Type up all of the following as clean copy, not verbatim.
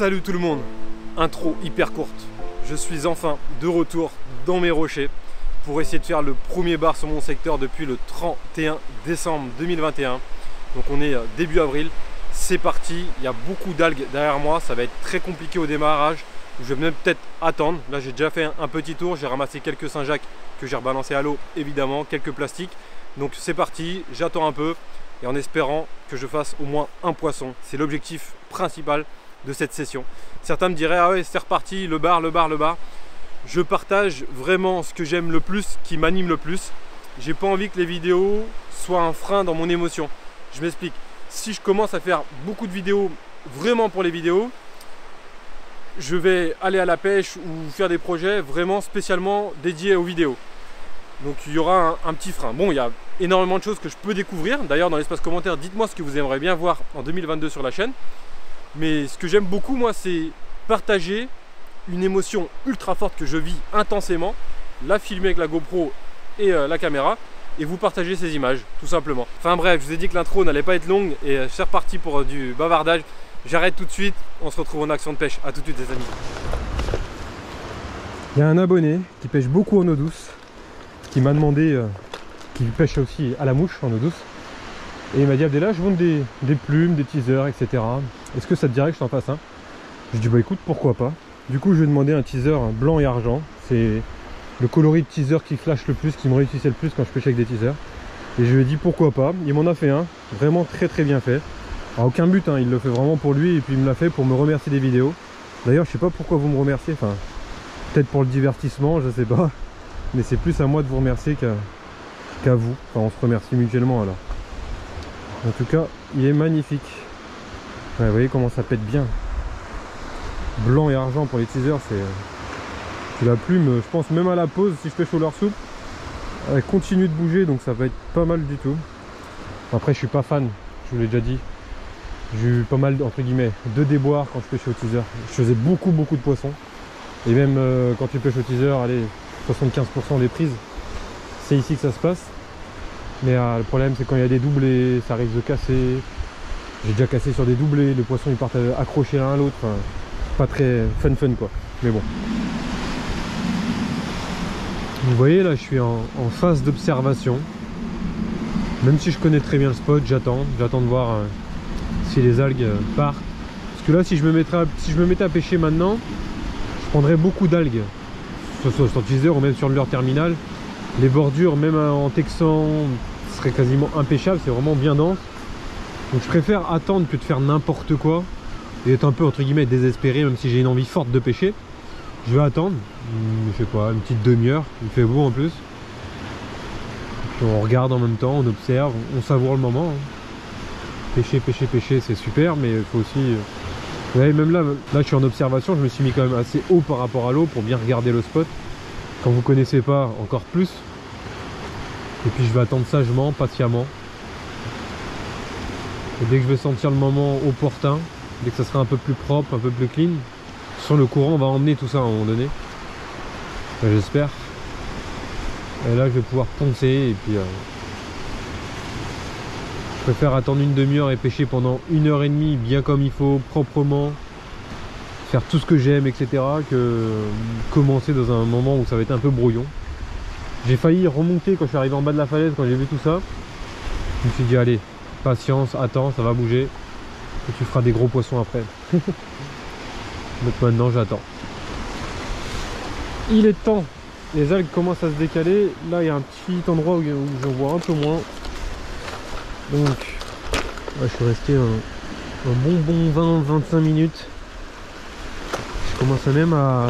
Salut tout le monde, intro hyper courte. Je suis enfin de retour dans mes rochers pour essayer de faire le premier bar sur mon secteur depuis le 31 décembre 2021. Donc on est début avril, c'est parti, il y a beaucoup d'algues derrière moi, ça va être très compliqué au démarrage. Je vais même peut-être attendre, là j'ai déjà fait un petit tour, j'ai ramassé quelques Saint-Jacques que j'ai rebalancé à l'eau évidemment, quelques plastiques. Donc c'est parti, j'attends un peu et en espérant que je fasse au moins un poisson. C'est l'objectif principal de cette session. Certains me diraient, ah ouais c'est reparti, le bar. Je partage vraiment ce que j'aime le plus, qui m'anime le plus. J'ai pas envie que les vidéos soient un frein dans mon émotion. Je m'explique. Si je commence à faire beaucoup de vidéos vraiment pour les vidéos, je vais aller à la pêche ou faire des projets vraiment spécialement dédiés aux vidéos. Donc il y aura un petit frein. Bon, il y a énormément de choses que je peux découvrir. D'ailleurs dans l'espace commentaire, dites-moi ce que vous aimeriez bien voir en 2022 sur la chaîne. Mais ce que j'aime beaucoup moi, c'est partager une émotion ultra forte que je vis intensément, la filmer avec la GoPro et la caméra, et vous partager ces images, tout simplement. Enfin bref, je vous ai dit que l'intro n'allait pas être longue, et c'est reparti pour du bavardage. J'arrête tout de suite, on se retrouve en action de pêche. A tout de suite les amis. Il y a un abonné qui pêche beaucoup en eau douce, qui m'a demandé, qui pêche aussi à la mouche en eau douce. Et il m'a dit, Abdellah, je vends des plumes, des teasers, etc. Est-ce que ça te dirait que je t'en fasse un? Je lui ai dit, bah écoute, pourquoi pas. Du coup, je lui ai demandé un teaser blanc et argent. C'est le coloris de teaser qui flash le plus, qui me réussissait le plus quand je pêche avec des teasers. Et je lui ai dit, pourquoi pas. Il m'en a fait un, vraiment très bien fait. Alors, aucun but, hein, il le fait vraiment pour lui. Et puis il me l'a fait pour me remercier des vidéos. D'ailleurs, je sais pas pourquoi vous me remerciez. Enfin, peut-être pour le divertissement, je sais pas. Mais c'est plus à moi de vous remercier qu'à vous. Enfin, on se remercie mutuellement alors. En tout cas, il est magnifique. Ouais, vous voyez comment ça pète bien. Blanc et argent pour les teasers, c'est la plume. Je pense même à la pause, si je pêche au leurre souple, elle continue de bouger, donc ça va être pas mal du tout. Après, je suis pas fan, je vous l'ai déjà dit. J'ai eu pas mal, entre guillemets, de déboires quand je pêchais au teaser. Je faisais beaucoup de poissons. Et même quand tu pêches au teaser, allez, 75% des prises, c'est ici que ça se passe. Mais le problème c'est quand il y a des doublés, ça risque de casser. J'ai déjà cassé sur des doublés, les poissons ils partent accrochés l'un à l'autre. Enfin, pas très fun quoi. Mais bon. Vous voyez là je suis en phase d'observation. Même si je connais très bien le spot, j'attends de voir si les algues partent. Parce que là si je me mettais à pêcher maintenant, je prendrais beaucoup d'algues. Soit sur le teaser ou même sur le leurre terminal. Les bordures, même en texan, serait quasiment impêchable, c'est vraiment bien dense. Donc je préfère attendre que de faire n'importe quoi et être un peu entre guillemets désespéré, même si j'ai une envie forte de pêcher. Je vais attendre, je sais pas, une petite demi-heure, il fait beau en plus. Et puis on regarde en même temps, on observe, on savoure le moment. Pêcher, c'est super, mais il faut aussi... Vous voyez, même là je suis en observation, je me suis mis quand même assez haut par rapport à l'eau pour bien regarder le spot. Quand vous connaissez pas, encore plus. Et puis je vais attendre sagement, patiemment. Et dès que je vais sentir le moment opportun, dès que ça sera un peu plus propre, un peu plus clean, sur le courant va emmener tout ça à un moment donné. Enfin, j'espère. Et là je vais pouvoir poncer et puis je préfère attendre une demi-heure et pêcher pendant 1h30 bien comme il faut, proprement. Faire tout ce que j'aime, etc. que commencer dans un moment où ça va être un peu brouillon. J'ai failli remonter quand je suis arrivé en bas de la falaise, quand j'ai vu tout ça. Je me suis dit allez, patience, attends, ça va bouger. Et tu feras des gros poissons après. Donc maintenant j'attends. Il est temps. Les algues commencent à se décaler. Là il y a un petit endroit où j'en vois un peu moins. Donc là, je suis resté un bon 20-25 minutes. Je commence même à,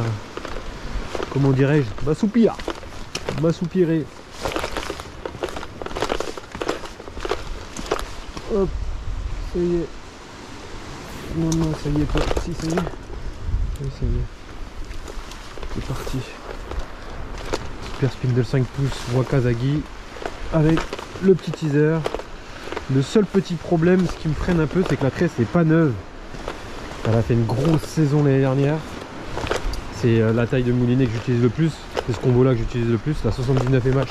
comment dirais-je, m'assoupirer. Hop, ça y est. Non, ça y est pas. Si, ça y est. Oui, ça y est. C'est parti. Super spindle 5 pouces Wakazagi avec le petit teaser. Le seul petit problème, ce qui me freine un peu, c'est que la tresse n'est pas neuve. Elle a fait une grosse saison l'année dernière. C'est la taille de moulinet que j'utilise le plus. C'est ce combo là que j'utilise le plus, la 79 MH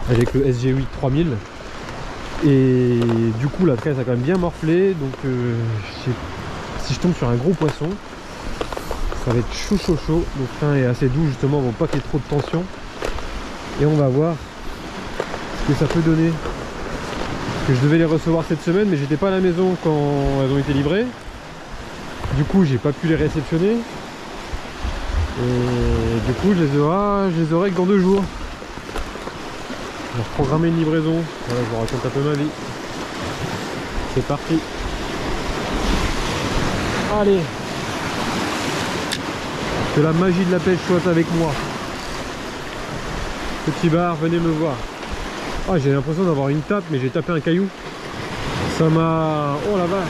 avec le SG8 3000. Et du coup la tresse a quand même bien morflé. Donc si je tombe sur un gros poisson, Ça va être chaud chaud chaud. Le frein est assez doux justement pour pas qu'il y ait trop de tension. Et on va voir ce que ça peut donner. Parce que je devais les recevoir cette semaine, mais j'étais pas à la maison quand elles ont été livrées. Du coup j'ai pas pu les réceptionner. Et du coup je les aurai que dans 2 jours. On va programmer une livraison. Voilà, je vous raconte un peu ma vie. C'est parti. Allez. Que la magie de la pêche soit avec moi. Petit bar, venez me voir. Ah, j'ai l'impression d'avoir une tape, mais j'ai tapé un caillou. Ça m'a... Oh la vache.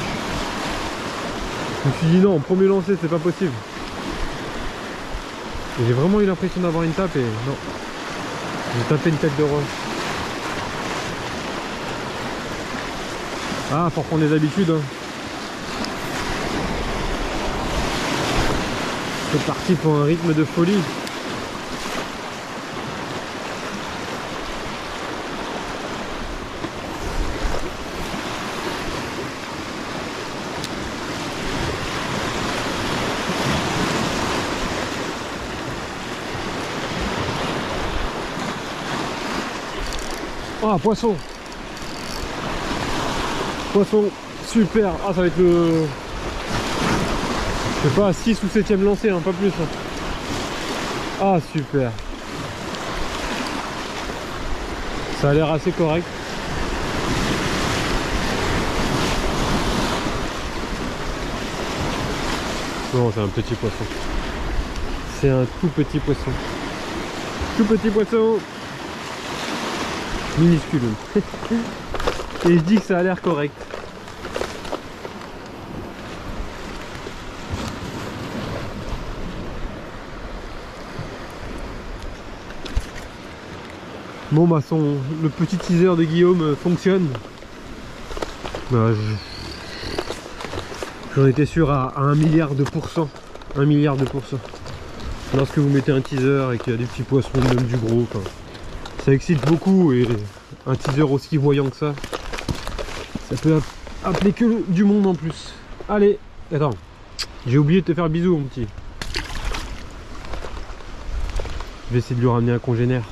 Je me suis dit non, premier lancer, c'est pas possible. J'ai vraiment eu l'impression d'avoir une tape et non. J'ai tapé une tête de roche. Ah, faut reprendre les habitudes. Hein. C'est parti pour un rythme de folie. Ah, poisson. Poisson, super. Ah, ça va être le... Je sais pas, 6 ou 7e lancé, hein, pas plus. Ah, super. Ça a l'air assez correct. Non, c'est un petit poisson. C'est un tout petit poisson. Tout petit poisson. Minuscule. Et je dis que ça a l'air correct. Bon bah le petit teaser de Guillaume fonctionne. Bah, j'en étais sûr à 1 milliard de pourcents. 1 milliard de pourcents. Lorsque vous mettez un teaser et qu'il y a des petits poissons, même du gros, enfin, ça excite beaucoup et un teaser aussi voyant que ça peut appeler que du monde en plus. Allez, attends, j'ai oublié de te faire le bisou mon petit. Je vais essayer de lui ramener un congénère.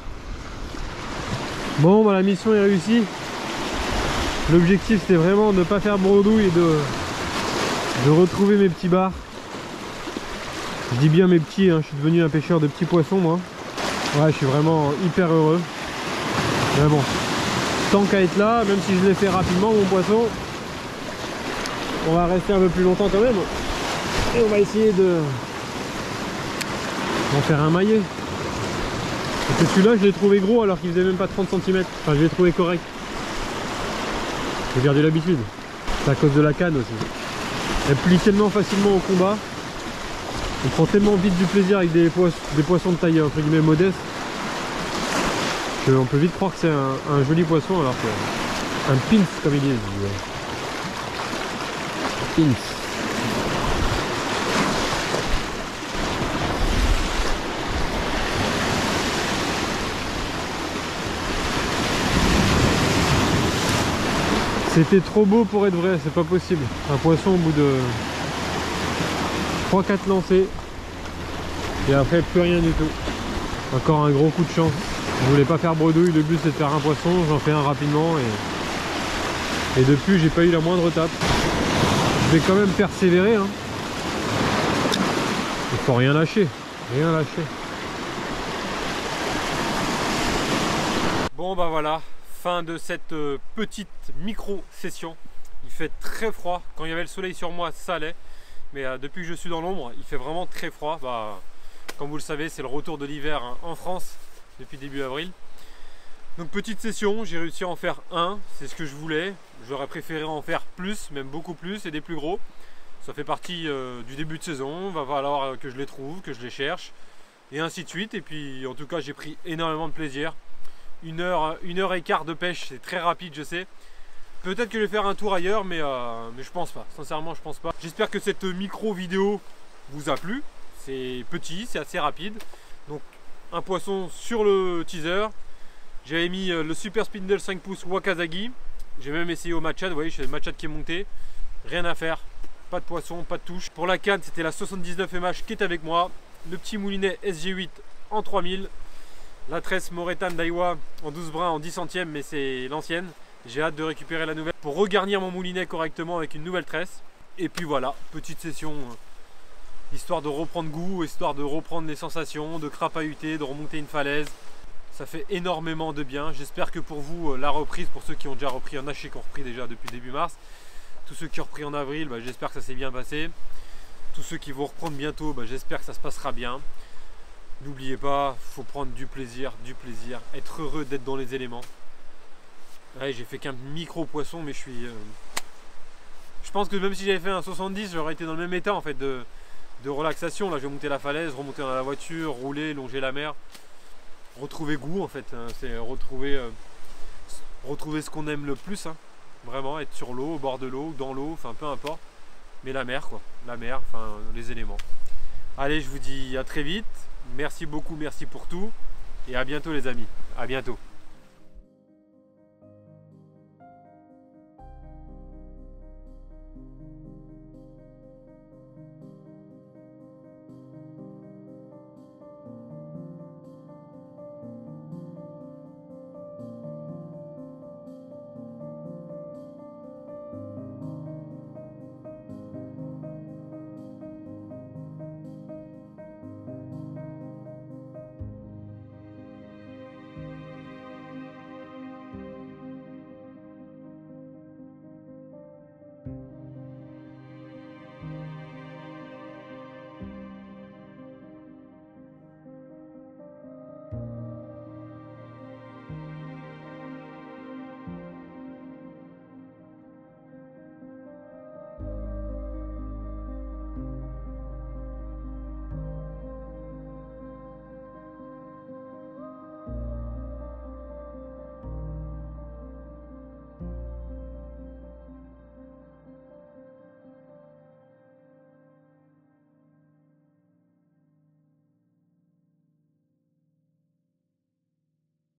Bon bah la mission est réussie. L'objectif c'était vraiment de ne pas faire bredouille et de retrouver mes petits bars. Je dis bien mes petits, hein, je suis devenu un pêcheur de petits poissons moi. Ouais, je suis vraiment hyper heureux. Mais bon, tant qu'à être là, même si je l'ai fait rapidement mon poisson, on va rester un peu plus longtemps quand même. Et on va essayer d'en faire un maillet. Parce que celui-là, je l'ai trouvé gros alors qu'il faisait même pas 30 cm. Enfin, je l'ai trouvé correct. J'ai gardé l'habitude. C'est à cause de la canne aussi. Elle plie tellement facilement au combat. On prend tellement vite du plaisir avec des poissons de taille entre guillemets modeste. On peut vite croire que c'est un joli poisson alors que... Un pince comme ils disent. Pince. C'était trop beau pour être vrai, c'est pas possible. Un poisson au bout de 3-4 lancers. Et après plus rien du tout. Encore un gros coup de chance. Je voulais pas faire bredouille, le but c'est de faire un poisson, j'en fais un rapidement et depuis j'ai pas eu la moindre tape. Je vais quand même persévérer hein. Il faut rien lâcher, rien lâcher. Bon bah voilà, fin de cette petite micro session. Il fait très froid, quand il y avait le soleil sur moi ça allait, mais depuis que je suis dans l'ombre il fait vraiment très froid. Bah, comme vous le savez c'est le retour de l'hiver hein, en France depuis début avril. Donc petite session, j'ai réussi à en faire un, c'est ce que je voulais. J'aurais préféré en faire plus, même beaucoup plus et des plus gros. Ça fait partie du début de saison, va falloir que je les trouve, que je les cherche et ainsi de suite. Et puis en tout cas j'ai pris énormément de plaisir. 1h15 de pêche, c'est très rapide je sais. Peut-être que je vais faire un tour ailleurs mais je pense pas, sincèrement je pense pas. J'espère que cette micro vidéo vous a plu. C'est petit, c'est assez rapide. Donc un poisson sur le teaser. J'avais mis le Super Spindle 5 pouces Wakazagi. J'ai même essayé au Machad, vous voyez, j'ai le Machad qui est monté. Rien à faire. pas de poisson, pas de touche. Pour la canne, c'était la 79 MH qui est avec moi. Le petit moulinet SG8 en 3000. La tresse Moretan Daiwa en 12 brins en 10 centièmes, mais c'est l'ancienne. J'ai hâte de récupérer la nouvelle pour regarnir mon moulinet correctement avec une nouvelle tresse. Et puis voilà, petite session histoire de reprendre goût, histoire de reprendre les sensations, de crapahuter, de remonter une falaise. Ça fait énormément de bien. J'espère que pour vous, la reprise, pour ceux qui ont déjà repris, il y en a qui ont repris déjà depuis début mars. Tous ceux qui ont repris en avril, j'espère que ça s'est bien passé. Tous ceux qui vont reprendre bientôt, j'espère que ça se passera bien. N'oubliez pas, il faut prendre du plaisir, être heureux d'être dans les éléments. Ouais, j'ai fait qu'un micro poisson, mais je pense que même si j'avais fait un 70, j'aurais été dans le même état en fait de relaxation. Là, je vais monter la falaise, remonter dans la voiture, rouler, longer la mer, retrouver goût en fait. Hein, c'est retrouver ce qu'on aime le plus. Hein. Vraiment, être sur l'eau, au bord de l'eau, dans l'eau, enfin peu importe. Mais la mer quoi, la mer, enfin les éléments. Allez, je vous dis à très vite. Merci beaucoup, merci pour tout. Et à bientôt les amis. À bientôt.